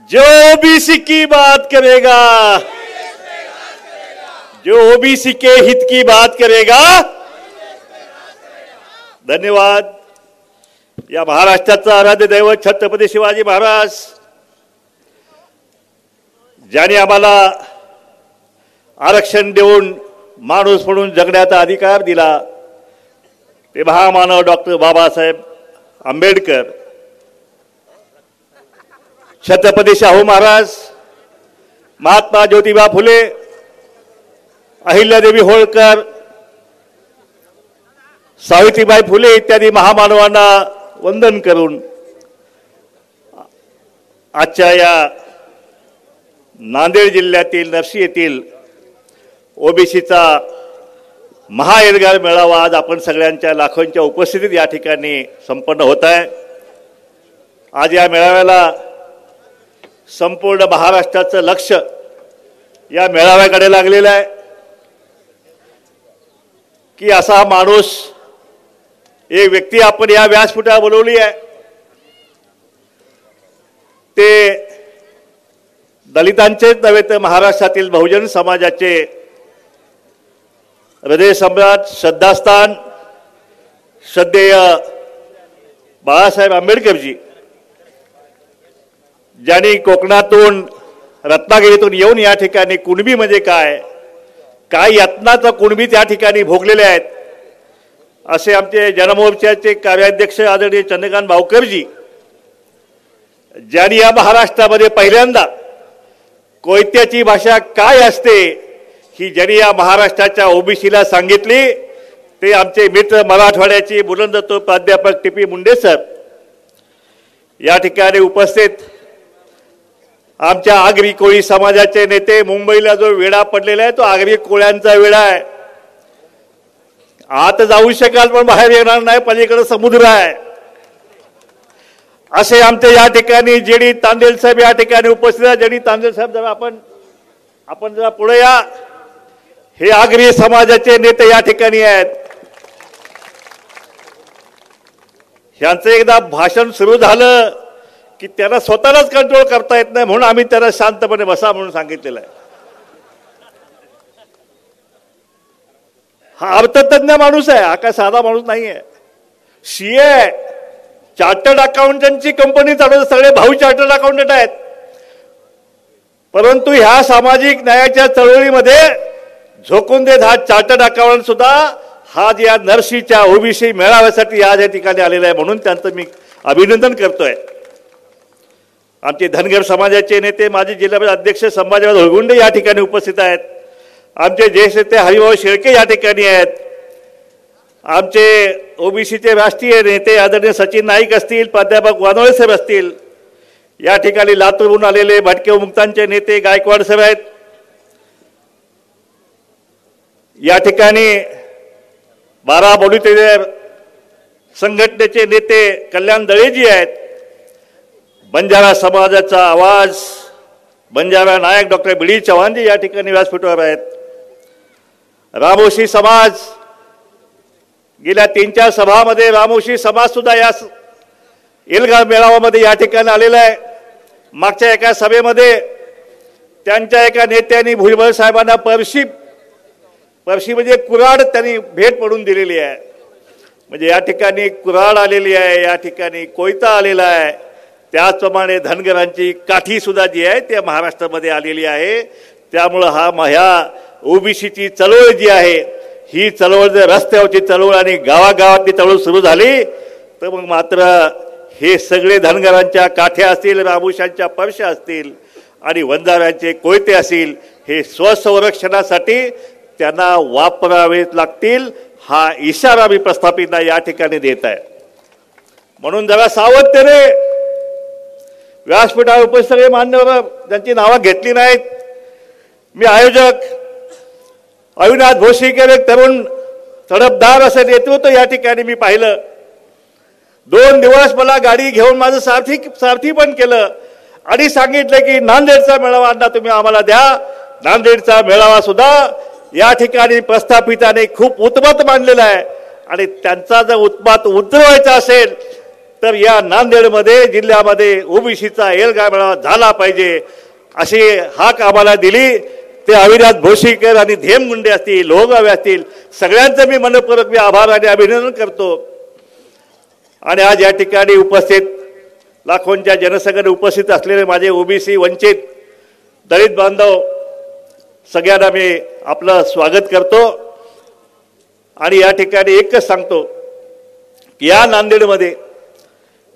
जो ओबीसी की बात करेगा, जो ओबीसी के हित की बात करेगा। धन्यवाद। या महाराष्ट्राचा आराध्य दैवत छत्रपती शिवाजी महाराज ज्यांनी आम्हाला आरक्षण देऊन माणूस म्हणून जगण्याचा अधिकार दिला, ते महामानव डॉक्टर बाबासाहेब आंबेडकर, छत्रपती शाहू महाराज, महात्मा ज्योतिबा फुले, अहिल्यादेवी होळकर, सावित्रीबाई फुले इत्यादी महामानवांना वंदन करून आजच्या या नांदेड जिल्ह्यातील नरसी येथील ओबीसीचा महाएल्गार मेळावा आज आपण सगळ्यांच्या लाखोंच्या उपस्थितीत या ठिकाणी संपन्न होत आहे। आज या मेळाव्याला संपूर्ण महाराष्ट्राचं लक्ष या मेळाव्याकडे लागलेलं आहे की असा माणूस, एक व्यक्ती आपण या व्यासपीठावर बोलवली आहे, ते दलितांचेच नव्हे तर महाराष्ट्रातील बहुजन समाजाचे हृदय सम्राट, श्रद्धास्थान, श्रद्धेय बाळासाहेब आंबेडकरजी, ज्यांनी कोकणातून रत्नागिरीतून येऊन या ठिकाणी कुणबी म्हणजे काय यातनाचा कुणबी त्या ठिकाणी भोगलेले आहेत, असे आमचे जनमोर्चाचे कार्याध्यक्ष आदरणीय चंद्रकांत भाऊकरजी, ज्यांनी या महाराष्ट्रामध्ये पहिल्यांदा कोयत्याची भाषा काय असते ही ज्यांनी या महाराष्ट्राच्या ओबीसीला सांगितली, ते आमचे मित्र मराठवाड्याचे बुलंदतो प्राध्यापक टी.पी. मुंडे सर या ठिकाणी उपस्थित, आमच्या आगरी कोळी समाजाचे नेते, मुंबईला जो वेढा पडलेला आहे तो आगरी कोळ्यांचा वेढा आहे, आत जाऊ शकाल पण बाहेर येणार नाही, पलीकडे समुद्र आहे, असे आमचे या ठिकाणी जेडी तांदेल साहेब या ठिकाणी उपस्थित आहे। जेडी तांदेल साहेब जरा आपण जरा पुढे या, हे आगरी समाजाचे नेते या ठिकाणी आहेत। यांचं एकदा भाषण सुरू झालं की त्यांना स्वतःलाच कंट्रोल करता येत नाही, म्हणून आम्ही त्यांना शांतपणे बसा म्हणून सांगितलेलं आहे। हा अर्थतज्ञ माणूस आहे, हा काय साधा माणूस नाही आहे। सीए, चार्टर्ड अकाउंटंटची कंपनी चालवते, सगळे भाऊ चार्टर्ड अकाउंटंट आहेत, परंतु ह्या सामाजिक न्यायाच्या चळवळीमध्ये झोकून देत हा चार्टर्ड अकाउंटंट सुद्धा हा या नरसीच्या ओबीसी मेळाव्यासाठी आज या ठिकाणी आलेला आहे, म्हणून त्यांचं मी अभिनंदन करतोय। आमचे धनगर समाजाचे नेते, माजी जिल्हा अध्यक्ष संभाजीराव धुळगुंडे या ठिकाणी उपस्थित आहेत, आमचे ज्येष्ठ नेते हरिभाऊ शेळके या ठिकाणी आहेत, आमचे ओबीसीचे राष्ट्रीय नेते आदरणीय सचिन नाईक असतील, प्राध्यापक वानोळे साहेब असतील, या ठिकाणी लातूरहून आलेले भटके मुक्तांचे नेते गायकवाड साहेब आहेत, या ठिकाणी बारा बलुतेदार संघटनेचे नेते कल्याण दळेजी आहेत, बंजारा समाजाचा आवाज बंजारा नायक डॉक्टर बी डी चव्हाणजी या ठिकाणी व्यासपीठावर आहेत, रामोशी समाज गेल्या 3-4 सभामध्ये रामोशी समाज सुद्धा या एल्गार मेळाव्यामध्ये या ठिकाणी आलेला आहे। मागच्या एका सभेमध्ये त्यांच्या एका नेत्यांनी भुजबळ साहेबांना पर्शी म्हणजे कुऱ्हाड त्यांनी भेट पडून दिलेली आहे, म्हणजे या ठिकाणी कुऱ्हाड आलेली आहे, या ठिकाणी कोयता आलेला आहे, त्याचप्रमाणे धनगरांची काठी सुद्धा जी आहे त्या महाराष्ट्रामध्ये आलेली आहे। त्यामुळं ह्या ओबीसीची चळवळ जी आहे ही चळवळ जर रस्त्यावरची चळवळ आणि गावागावातली चळवळ सुरू झाली तर मग मात्र हे सगळे धनगरांच्या काठ्या असतील, रामोशांच्या पर्श्या असतील आणि वंजाऱ्यांचे कोयते असतील, हे स्वसंरक्षणासाठी त्यांना वापरावे लागतील, हा इशारा मी प्रस्थापित या ठिकाणी देत आहे। म्हणून जरा सावधतेने व्यासपीठावर उपस्थित सगळे मान्यवर ज्यांची नावं घेतली नाहीत, मी आयोजक अविनाश भोशीकर, एक तरुण तडफदार असं नेतृत्व या ठिकाणी मी पाहिलं। 2 दिवस मला गाडी घेऊन माझं सारथी पण केलं आणि सांगितलं की नांदेडचा मेळावा अण्णा तुम्ही आम्हाला द्या। नांदेडचा मेळावा सुद्धा या ठिकाणी प्रस्थापिताने खूप उत्मत मानलेला आहे आणि त्यांचा जर उत्पात उतरवायचा असेल तर या नांदेडमध्ये जिल्ह्यामध्ये ओबीसीचा एल्गार मेळावा झाला पाहिजे अशी हाक आम्हाला दिली. ते अविनाश भोसीकर आणि धेम मुंडे असतील, लोहगावे असतील, सगळ्यांचं मी मनपूर्वक आभार आणि अभिनंदन करतो. आणि आज या ठिकाणी उपस्थित लाखोंच्या जनसंख्येने उपस्थित असलेले माझे ओबीसी वंचित दलित बांधव सगळ्यांना मी आपलं स्वागत करतो. आणि या ठिकाणी एकच सांगतो की या नांदेडमध्ये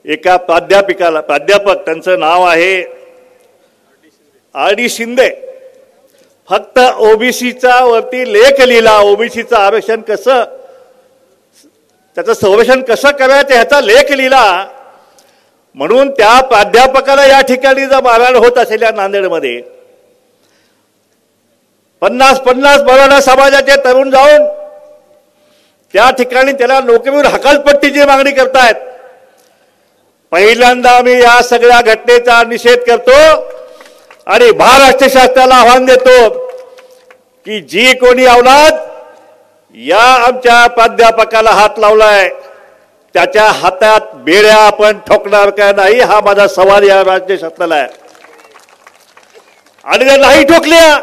एका प्राध्यापक त्यांचं नाव आहे आर.डी. शिंदे, फक्त ओबीसीचा वरती लेख लिहिला. ओबीसीचं आरक्षण कसं, त्याचं संरक्षण कसं करायचं ह्याचा लेख लिहिला म्हणून त्या प्राध्यापकाला या ठिकाणी जर मारहाण होत असेल या नांदेडमध्ये, 50 मराठा समाजाचे तरुण जाऊन त्या ठिकाणी त्याला नोकरीवर हकालपट्टीची मागणी करतायत. पहिल्यांदा आम्ही या सगळ्या घटनेचा निषेध करतो आणि महाराष्ट्र शासनाला आव्हान देतो की जी कोणी अवलाद या आमच्या प्राध्यापकाला हात लावलाय त्याच्या हातात बेड्या आपण ठोकणार का नाही, हा माझा सवाल या राज्य शासनाला आहे. आणि जर नाही ठोकल्या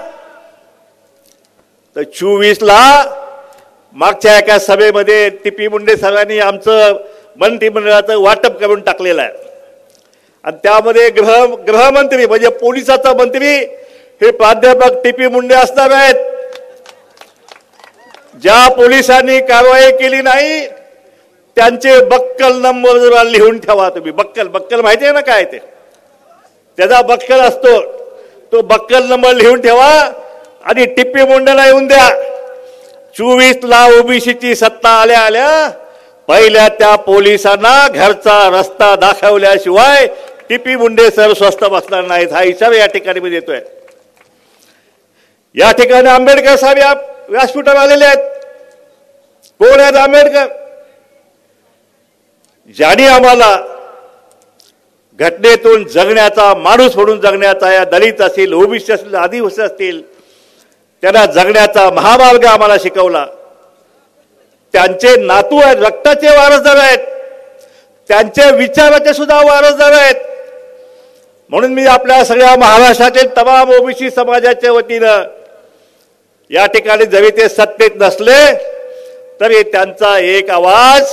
तर 24ला मागच्या एका सभेमध्ये टीपी मुंडे साहेबांनी आमचं मंत्रिमंडळाचं वाटप करून टाकलेलं आहे. आणि त्यामध्ये गृहमंत्री म्हणजे पोलिसाचा मंत्री हे प्राध्यापक टीपी मुंडे असणार आहेत. ज्या पोलिसांनी कारवाई केली नाही त्यांचे बक्कल नंबर जरा लिहून ठेवा तुम्ही. बक्कल माहिती आहे ना काय ते, त्याचा बक्कल असतो, तो बक्कल नंबर लिहून ठेवा आणि टिप्पी मुंडेला येऊन द्या. 24ला ओबीसीची सत्ता आल्या पहिल्या त्या पोलिसांना घरचा रस्ता दाखवल्याशिवाय टिप्पी मुंडे सर स्वस्थ बसणार नाहीत, हा इशारा या ठिकाणी मी देतोय. या ठिकाणी आंबेडकर साहेब या व्यासपीठावर आलेले आहेत. कोण आहेत आंबेडकर? ज्यांनी आम्हाला घटनेतून जगण्याचा, माणूस म्हणून जगण्याचा, या दलित असतील, ओबीसी असतील, आदिवासी असतील, त्यांना जगण्याचा महामार्ग आम्हाला शिकवला. त्यांचे नातू आहेत, रक्ताचे वारसदार आहेत, त्यांचे विचाराचे सुद्धा वारसदार आहेत. म्हणून मी आपल्या सगळ्या महाराष्ट्रातील तमाम ओबीसी समाजाच्या वतीनं या ठिकाणी जरी ते सत्तेत नसले तरी त्यांचा एक आवाज,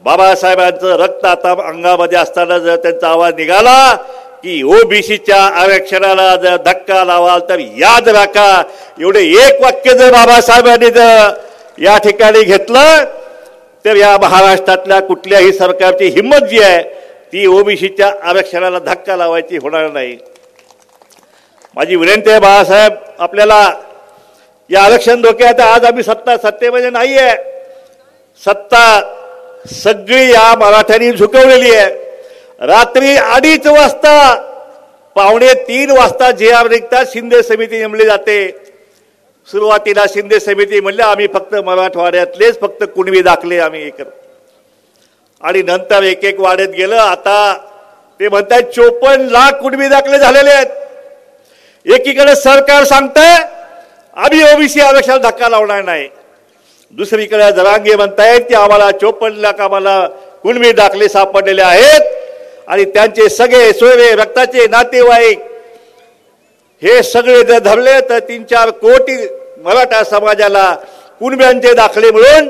बाबासाहेबांचं रक्त आता अंगामध्ये असताना जर त्यांचा आवाज निघाला की ओबीसीच्या आरक्षणाला जर धक्का लावाल तर याद राखा, एवढे एक वाक्य जर बाबासाहेबांनी जर या ठिकाणी घेतलं तर या महाराष्ट्रातल्या कुठल्याही सरकारची हिंमत जी आहे ती ओबीसीच्या आरक्षणाला धक्का लावायची होणार नाही. माझी विनंती आहे बाळासाहेब, आपल्याला या आरक्षण धोक्यात आज आम्ही सत्तेमध्ये नाही आहे. सत्ता सगळी या मराठ्यांनी झुकवलेली आहे. रात्री 2:30 वाजता 2:45 वाजता जे निघतात शिंदे समिती नेमली जाते. सुरुवातीला शिंदे समिती म्हणले आम्ही फक्त मराठवाड्यातलेच फक्त कुणबी दाखले आम्ही हे करू, आणि नंतर एक एक वाढत गेलं. आता ते म्हणतात 54 लाख कुणबी दाखले झालेले आहेत. एकीकडे सरकार सांगतंय आम्ही ओबीसी आरक्षण धक्का लावणार नाही, दुसरीकडे जरांगे म्हणतायत की आम्हाला 54 लाख आम्हाला कुणबी दाखले सापडलेले आहेत आणि त्यांचे सगळे सोयरे रक्ताचे नातेवाईक हे सगळे जर धरले तर 3-4 कोटी मराठा समाजाला कुणब्यांचे दाखले मिळून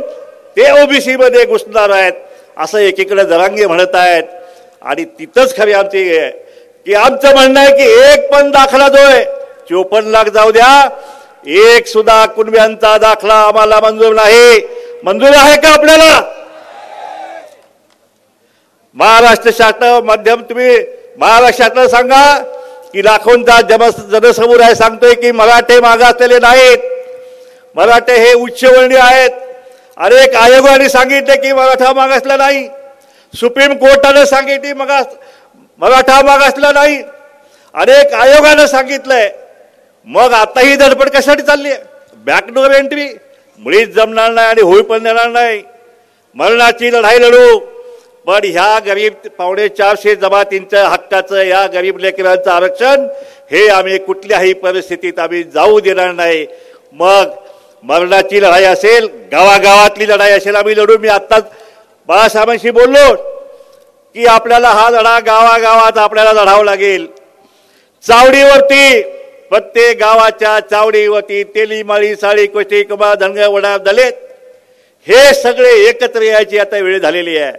ते ओबीसी मध्ये घुसणार आहेत असं एकीकडे जरांगे म्हणत आहेत. आणि तिथंच खरी आमची की आमचं म्हणणं आहे की एक पण दाखला जो आहे 54 लाख जाऊ द्या, एक सुद्धा कुणब्यांचा दाखला आम्हाला मंजूर नाही. मंजूर आहे का आपल्याला? महाराष्ट्र शासन माध्यम तुम्ही महाराष्ट्रातलं सांगा की लाखोंचा जनसमुदाय सांगतोय की मराठे मागासलेले नाहीत, मराठे हे उच्चवर्णीय आहेत. अनेक आयोगाने सांगितले की मराठा मागासला नाही, सुप्रीम कोर्टाने सांगितले मराठा मागासला नाही, अनेक आयोगानं सांगितलंय. मग आता ही धडपड कशासाठी चालली आहे? बॅकडोर एंट्री मुळीच जमणार नाही आणि होई पण देणार नाही. मरणाची लढाई लढू, पण ह्या गरीब 450 जमातींच्या हक्काचं, या गरीब लेकरांचं आरक्षण हे आम्ही कुठल्याही परिस्थितीत आम्ही जाऊ देणार नाही. मग मरणाची लढाई असेल, गावागावातली लढाई असेल, आम्ही लढू. मी आत्ताच बाळासाहेबांशी बोललो की आपल्याला हा लढा गावागावात आपल्याला लढावा लागेल. चावडीवरती प्रत्येक गावाच्या चावडीवरती तेली माळी साळी कोष्टी कुबा धनगर वडा दलित हे सगळे एकत्र यायची आता वेळ झालेली आहे.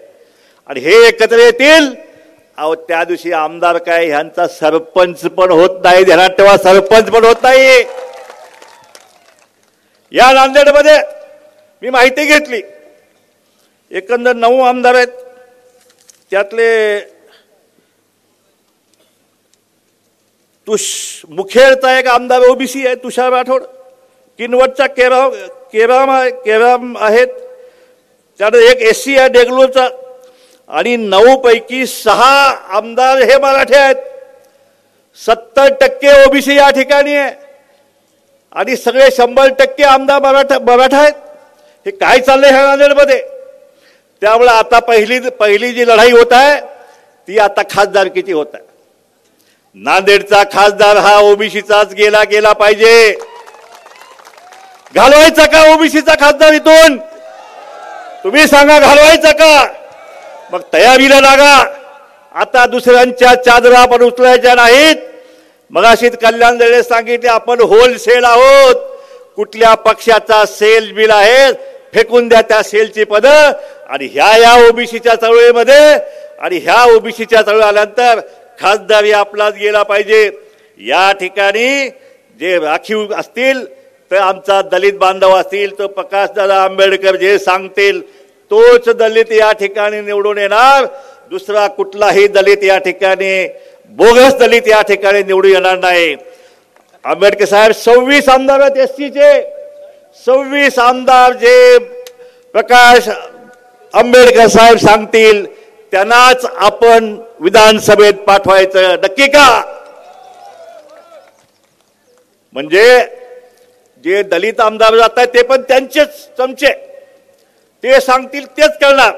आणि हे एकत्र येतील. अहो त्या दिवशी आमदार काय ह्यांचा सरपंच पण होत नाही. ध्यानात ठेवा, सरपंच पण होत नाही. या नांदेडमध्ये मी माहिती घेतली, एकंदर 9 आमदार आहेत. त्यातले मुखेडचा एक आमदार ओबीसी आहे, तुषार राठोड. किनवटचा केराम आहेत. त्यानंतर एक एससी आहे देगलूरचा. आणि 9 पैकी 6 आमदार हे मराठी आहेत. 70% ओबीसी या ठिकाणी आहे. आणि सगळे 100% आमदार मराठा आहेत. हे काय चाललंय ह्या नांदेडमध्ये? त्यामुळे आता पहिली जी लढाई होत आहे ती आता खासदारकीची होत आहे. नांदेडचा खासदार हा ओबीसीचाच गेला पाहिजे. घालवायचा का ओबीसीचा खासदार इथून? तुम्ही सांगा, घालवायचा का? मग तयारीला लागा. आता दुसऱ्यांच्या चादरा पण उचलायच्या नाहीत. मगाशीच कल्याण दळे सांगितले आपण होलसेल आहोत. कुठल्या पक्षाचा सेल बिल आहे फेकून द्या त्या सेलची पदं. आणि ह्या ओबीसीच्या चळवळीमध्ये आणि ह्या ओबीसीच्या चळवळी आल्यानंतर खासदारी आपलाच गेला पाहिजे. या ठिकाणी जे राखीव असतील तर आमचा दलित बांधव असतील तर प्रकाशदादा आंबेडकर जे सांगतील तोच दलित या ठिकाणी निवडून येणार. दुसरा कुठलाही दलित या ठिकाणी बोगस दलित या ठिकाणी निवडून येणार नाही. आंबेडकर साहेब 26 आमदार आहेत एससीचे. 26 आमदार जे प्रकाश आंबेडकर साहेब सांगतील त्यांनाच आपण विधानसभेत पाठवायचं. नक्की का? म्हणजे जे दलित आमदार जात आहेत ते पण त्यांचेच चमचे. ते सांगतील तेच करणार.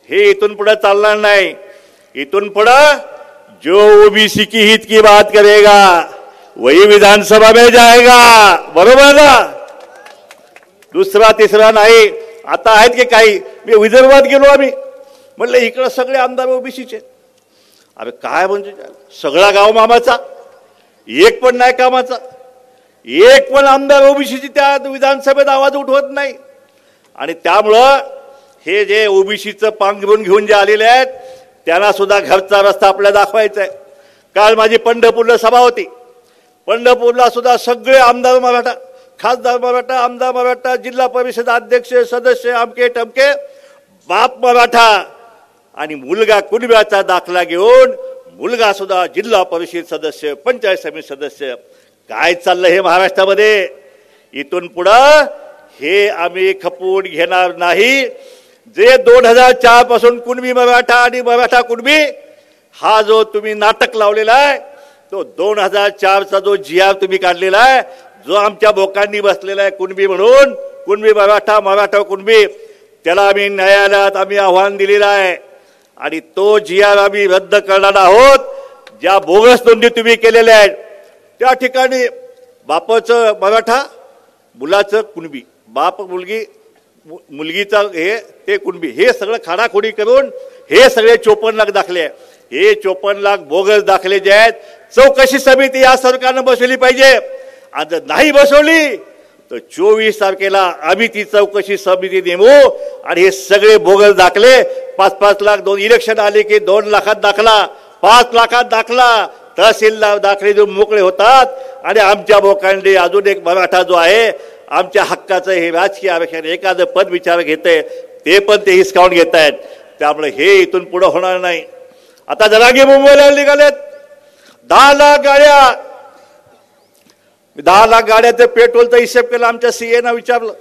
हे इथून पुढे चालणार नाही. इथून पुढे जो ओबीसी की हित की बात करेगा वही विधानसभा में जाएगा. बरोबर ना? दुसरा तिसरा नाही. आता आहेत की काही, मी विदर्भात गेलो आम्ही, म्हणलं इकडं सगळे आमदार ओबीसीचे. अरे काय म्हणजे सगळा गाव मामाचा, एक पण नाही कामाचा. एक पण आमदार ओबीसीची त्या विधानसभेत आवाज उठवत नाही. आणि त्यामुळं हे जे ओबीसीचं पांघरून घेऊन जे आलेले आहेत त्यांना सुद्धा घरचा रस्ता आपल्याला दाखवायचा आहे. काल माझी पंढरपूरला सभा होती. पंढरपूरला सुद्धा सगळे आमदार मराठा, खासदार मराठा, आमदार मराठा, जिल्हा परिषद अध्यक्ष सदस्य अमके टमके, बाप मराठा. आणि मुलगा कुणब्याचा दाखला घेऊन मुलगा सुद्धा जिल्हा परिषद सदस्य, पंचायत समिती सदस्य. काय चाललंय हे महाराष्ट्रामध्ये? इथून पुढं हे आम्ही खपवून घेणार नाही. जे 2004 पासून कुणबी मराठा आणि मराठा कुणबी हा जो तुम्ही नाटक लावलेला आहे तो 2004चा जो GR तुम्ही काढलेला आहे, जो आमच्या बोकांनी बसलेला आहे कुणबी म्हणून, कुणबी मराठा, मराठा कुणबी, त्याला आम्ही न्यायालयात आव्हान दिलेलं आहे. आणि तो GR आम्ही रद्द करणार आहोत. ज्या बोगस नोंदी तुम्ही केलेल्या आहेत त्या ठिकाणी बापाचं मराठा, मुलाचं कुणबी, बाप मुलगी, मुलगीचा हे ते कुणबी, हे सगळं खाडाखोडी करून हे सगळे 54 लाख दाखले. हे 54 लाख बोगस दाखले जे आहेत चौकशी समिती या सरकारनं बसवली पाहिजे. आणि जर नाही बसवली तर 24 तारखेला आम्ही ती चौकशी समिती नेमू. आणि हे सगळे बोगस दाखले 5-5 लाख, 2 इलेक्शन आले की 2 लाखात दाखला, 5 लाखात दाखला, तहसीलदार दाखले जो मोकळे होतात. आणि आमच्या बोकांडे अजून एक मराठा जो आहे आमच्या हक्काचं हे राजकीय आरक्षण एखादं पद विचार घेते ते पण ते हिसकावून घेत आहेत. त्यामुळे हे इथून पुढे होणार नाही. आता जरांगे मुंबईला निघालेत 10 लाख गाड्या. 10 लाख गाड्याचं पेट्रोलचा हिशेब केला. आमच्या CA ना विचारलं,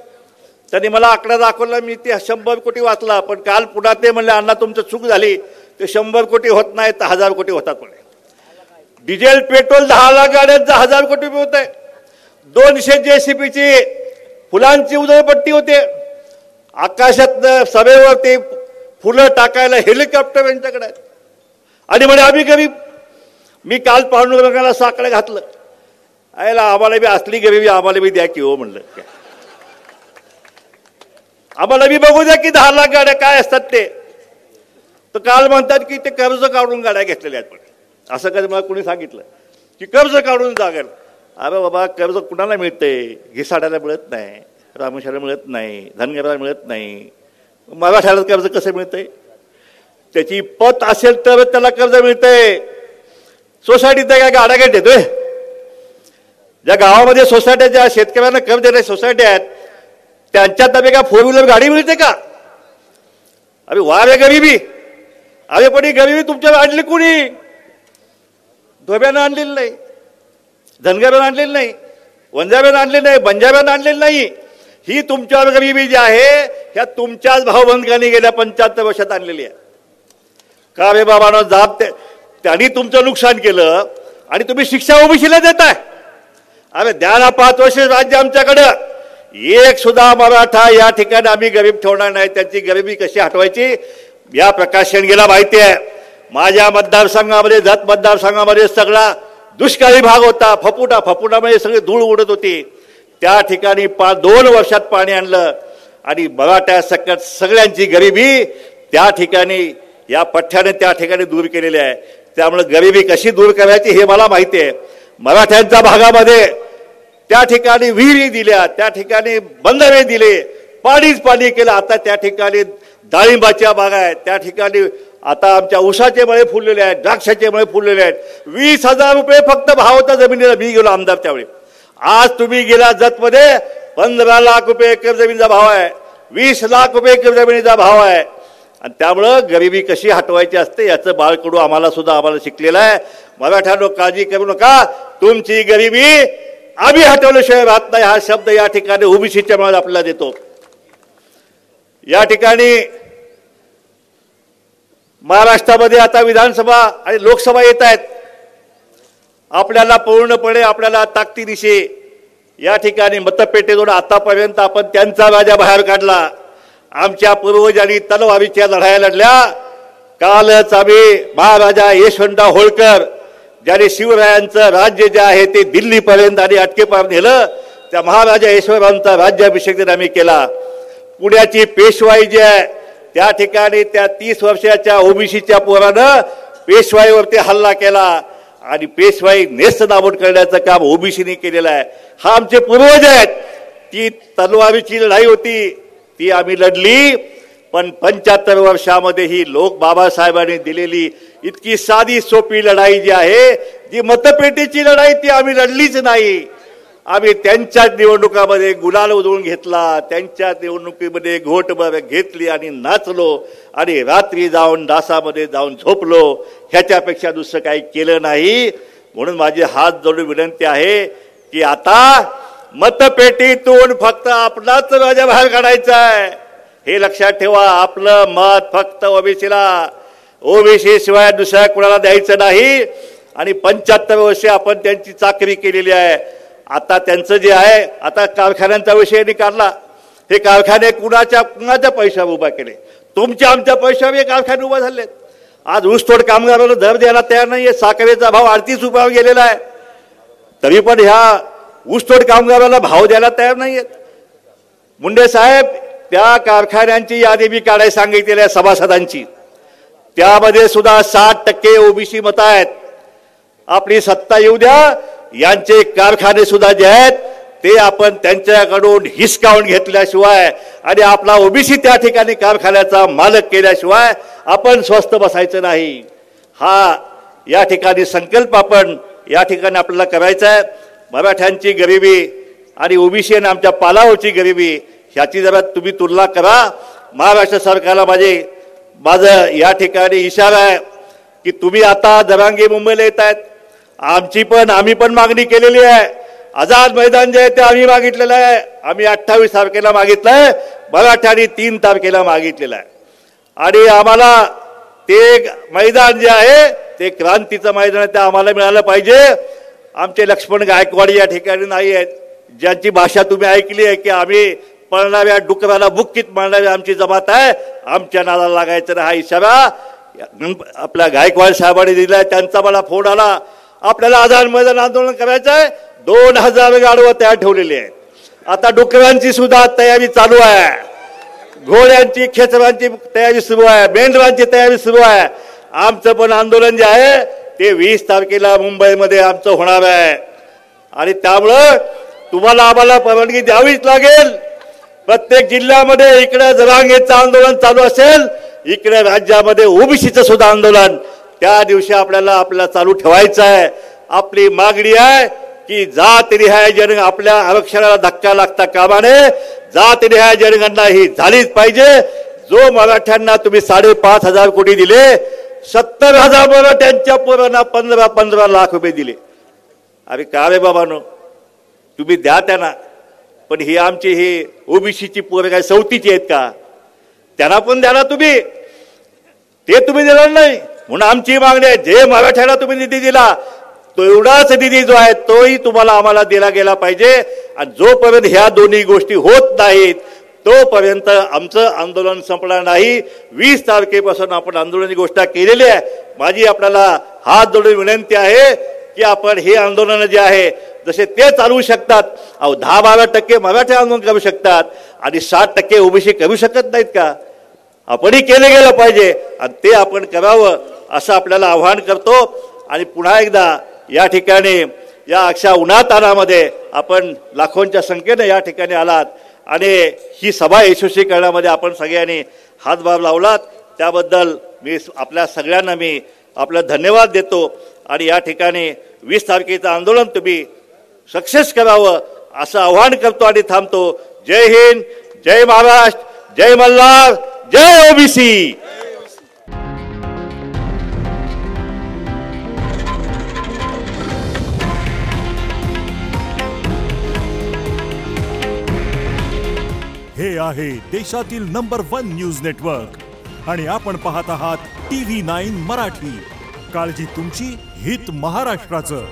त्यांनी मला आकडा दाखवला. मी ते 100 कोटी वाचला. पण काल पुन्हा ते म्हणले अण्णा तुमचं चूक झाली, ते 100 कोटी होत नाही तर 1000 कोटी होतात. म्हणे डिझेल पेट्रोल 10 लाख गाड्यांचा 1000 कोटी होत आहे. 200 JCBची फुलांची उधळपट्टी होते. आकाशात सभेवरती फुलं टाकायला हेलिकॉप्टर यांच्याकडे आहेत. आणि म्हणे आम्ही गरीब. मी काल पांडुरंगाला साकडे घातलं, आयला आम्हाला बी असली गरीबी आम्हाला बी द्या की हो म्हणलं. आम्हाला बी बघू द्या की 10 लाख गाड्या काय असतात ते. तर काल म्हणतात की ते कर्ज काढून गाड्या घेतलेल्या आहेत. पण असं कधी मला कुणी सांगितलं की कर्ज काढून जागेल? अरे बाबा, कर्ज कुणाला मिळते? घिसाड्याला मिळत नाही, रामेश्वराला मिळत नाही, धनगराला मिळत नाही, मराठ्याला कर्ज कसं मिळतंय? त्याची पत असेल तर त्याला कर्ज मिळतंय. सोसायटीत काय गाड्या काय देतोय? ज्या गावामध्ये सोसायट्या, ज्या शेतकऱ्यांना कर्ज देणाऱ्या सोसायटी आहेत, त्यांच्या ताब्यात का फोर व्हीलर गाडी मिळते का? अरे वा रे गरिबी. अरे पण ही गरिबी तुमच्यावर आणली कुणी? धोब्यानं आणलेली नाही, धनगरानं आणलेली नाही, वंजाब्यानं आणलेली नाही, बंजाब्यानं आणलेली नाही. ही तुमच्यावर गरिबी जी आहे ह्या तुमच्याच भावबंधकांनी गेल्या 75 वर्षात आणलेली आहे. का रे बाबांनो, जाब त्यांनी तुमचं नुकसान केलं आणि तुम्ही शिक्षा ओबीसीला देताय. अरे द्या ना 5 वर्ष राज्य आमच्याकडं. एक सुद्धा मराठा या ठिकाणी आम्ही गरीब ठेवणार नाही. त्यांची गरिबी कशी हटवायची या प्रकाश शेंडगेला माहिती आहे. माझ्या मतदारसंघामध्ये, जत मतदारसंघामध्ये सगळा दुष्काळी भाग होता. फपुटामध्ये सगळी धूळ उडत होती. त्या ठिकाणी 2 वर्षात पाणी आणलं आणि मराठा सकट सगळ्यांची गरिबी त्या ठिकाणी या पठ्ठ्याने त्या ठिकाणी दूर केलेली आहे. त्यामुळे गरिबी कशी दूर करायची हे मला माहिती आहे. मराठ्यांच्या भागामध्ये त्या ठिकाणी विहिरी दिल्या, त्या ठिकाणी बंधारे दिले, पाणीच पाणी केलं. आता त्या ठिकाणी डाळिंबाच्या बागा आहेत, त्या ठिकाणी आता आमच्या ऊसाचे मळे फुललेले आहेत, द्राक्षाचे मळे फुललेले आहेत. 20,000 रुपये फक्त भाव होता जमिनीला. मी गेलो आमदार त्यावेळी. आज तुम्ही गेला जतमध्ये 15 लाख रुपये एकर जमिनीचा भाव आहे, 20 लाख रुपये एकर जमिनीचा भाव आहे. आणि त्यामुळं गरिबी कशी हटवायची असते याचं बाळकडू आम्हाला शिकलेलं आहे. मराठ्यांनो, काळजी करू नका, तुमची गरिबी आम्ही हटवल्याशिवाय राहत नाही. हा शब्द या ठिकाणी ओबीसीच्या मुळे आपल्याला देतो. या ठिकाणी महाराष्ट्रामध्ये आता विधानसभा आणि लोकसभा येत आहेत. आपल्याला पूर्णपणे आपल्याला ताकदीनिशी या ठिकाणी मतपेटीतून आतापर्यंत आपण त्यांचा राजा बाहेर काढला. आमच्या पूर्वजांनी तलवारीच्या लढाया लढल्या. कालच आम्ही महाराजा यशवंतराव होळकर ज्याने शिवरायांचं राज्य जे आहे ते दिल्लीपर्यंत आणि अटकेपर्यंत नेलं, त्या महाराजा यशवंतरावांचा राज्याभिषेक आम्ही केला. पुण्याची पेशवाई जी आहे त्या ठिकाणी त्या 30 वर्षाच्या ओबीसीच्या पोरानं पेशवाईवरती हल्ला केला आणि पेशवाई नेस्तनाबूत करण्याचं काम ओबीसीने केलेलं आहे. हा आमचे पूर्वज आहेत. ती तलवारीची लढाई होती, ती आम्ही लढली. पण 75 वर्षामध्ये ही बाबासाहेबांनी दिलेली इतकी साधी सोपी लढाई जी आहे, जी मतपेटीची लढाई, ती आम्ही लढलीच नाही. आम्ही त्यांच्याच निवडणुकामध्ये गुलाल उधळून घेतला, त्यांच्या निवडणुकीमध्ये घोटभर घेतली आणि नाचलो आणि रात्री जाऊन डासामध्ये जाऊन झोपलो. ह्याच्यापेक्षा दुसरं काही केलं नाही. म्हणून माझी हात जोडून विनंती आहे की आता मतपेटीतून फक्त आपलाच राजा बाहेर काढायचा आहे. हे लक्षात ठेवा. आपलं मत फक्त ओबीसीला, ओबीसी शिवाय दुसऱ्या कुणाला द्यायचं नाही. आणि 75 वर्षे आपण त्यांची चाकरी केलेली आहे. आता त्यांचं जे आहे, आता कारखान्यांचा विषय काढला. हे कारखाने कुणाच्या पैशावर उभा केले? तुमच्या आमच्या पैशावर हे कारखाने उभा झालेत. आज ऊसतोड कामगाराला दर द्यायला तयार नाहीये. साखरेचा भाव 38 रुपयावर गेलेला आहे, तरी पण ह्या ऊसतोड कामगाराला भाव द्यायला तयार नाहीयेत. मुंडे साहेब, त्या कारखान्यांची यादी मी काढायला सांगितलेली आहे सभासदांची. त्यामध्ये सुद्धा 60% ओबीसी मतं आहेत. आपली सत्ता येऊ द्या, यांचे कारखाने सुद्धा जे आहेत ते आपण त्यांच्याकडून हिसकावून घेतल्याशिवाय आणि आपला ओबीसी त्या ठिकाणी कारखान्याचा मालक केल्याशिवाय आपण स्वस्थ बसायचं नाही. हा या ठिकाणी संकल्प आपण या ठिकाणी आपल्याला करायचा आहे. मराठ्यांची गरिबी आणि ओबीसी आणि आमच्या पालावरची गरिबी ह्याची जरा तुम्ही तुलना करा. महाराष्ट्र सरकारला माझं या ठिकाणी इशारा आहे की तुम्ही आता जरांगे मुंबईला येत आहेत. आम्ही पण मागणी केलेली आहे. आझाद मैदान जे आहे ते आम्ही मागितलेलं आहे. आम्ही 28 तारखेला मागितलं आहे, मराठ्यांनी 3 तारखेला मागितलेलं आहे. आणि आम्हाला ते मैदान जे आहे ते क्रांतीचं मैदान आहे, ते आम्हाला मिळालं पाहिजे. आमचे लक्ष्मण गायकवाड या ठिकाणी नाही आहेत, ज्यांची भाषा तुम्ही ऐकली आहे की आम्ही पळणाऱ्या डुकराला बुक्कीत मारणारी आमची जमात आहे, आमच्या नादाला लागायचं नाही. हा इशारा आपल्या गायकवाड साहेबांनी दिलाय. त्यांचा मला फोन आला, आपल्याला आझाद मैदान आंदोलन करायचं आहे. 2000 गाडवं तयार ठेवलेली आहे. आता डुकरांची सुद्धा तयारी चालू आहे. घोड्यांची खेचरांची तयारी सुरू आहे, मेंढरांची तयारी सुरू आहे. आमचं पण आंदोलन जे आहे ते 20 तारखेला मुंबईमध्ये आमचं होणार आहे आणि त्यामुळं तुम्हाला आम्हाला परवानगी द्यावीच लागेल. प्रत्येक जिल्ह्यामध्ये इकडे जरांगेचं आंदोलन चालू असेल, इकडे राज्यामध्ये ओबीसीचं सुद्धा आंदोलन त्या दिवशी आपल्याला चालू ठेवायचं आहे. आपली मागणी आहे की जातनिहाय जनगणना, आपल्या आरक्षणाला धक्का लागता कामा नये. जातनिहाय जनगणना ही झालीच पाहिजे. जो मराठ्यांना तुम्ही 5,500 कोटी दिले, 70,000 मराठ्यांच्या पोरांना 15 लाख रुपये दिले. अरे का रे बाबांनो, तुम्ही द्या त्यांना, पण ही आमची ही ओबीसीची पोरं काय सवतीची आहेत का? त्यांना पण द्या ना तुम्ही. ते तुम्ही देणार नाही म्हणून आमची मागणी आहे, जे मराठ्याला तुम्ही निधी दिला तो एवढाच निधी जो आहे तोही तुम्हाला आम्हाला दिला गेला पाहिजे. आणि जोपर्यंत ह्या दोन्ही गोष्टी होत नाहीत तोपर्यंत आमचं आंदोलन संपणार नाही. 20 तारखेपासून आपण आंदोलनाची घोषणा केलेली आहे. माझी आपल्याला हात जोडून विनंती आहे की आपण हे आंदोलन जे आहे जसे ते चालवू शकतात, 10-12% मराठी आंदोलन करू शकतात आणि 60% ओबीसी करू शकत नाहीत का? आपणही केले गेलं पाहिजे आणि ते आपण करावं असं आपल्याला आव्हान करतो. आणि पुन्हा एकदा या ठिकाणी या अशा उन्हातानामध्ये आपण लाखोंच्या संख्येने या ठिकाणी आलात आणि ही सभा यशस्वी करण्यामध्ये आपण सगळ्यांनी हातभार लावलात, त्याबद्दल मी आपल्या सगळ्यांना आपला धन्यवाद देतो. आणि या ठिकाणी 20 तारखेचं आंदोलन तुम्ही सक्सेस करावं असं आव्हान करतो आणि थांबतो. जय हिंद, जय महाराष्ट्र, जय मल्हार, जय ओबीसी. हे आहे देशातील नंबर 1 न्यूज नेटवर्क आणि आपण पाहत आहात TV9 मराठी. काळजी तुमची, हित महाराष्ट्राचं.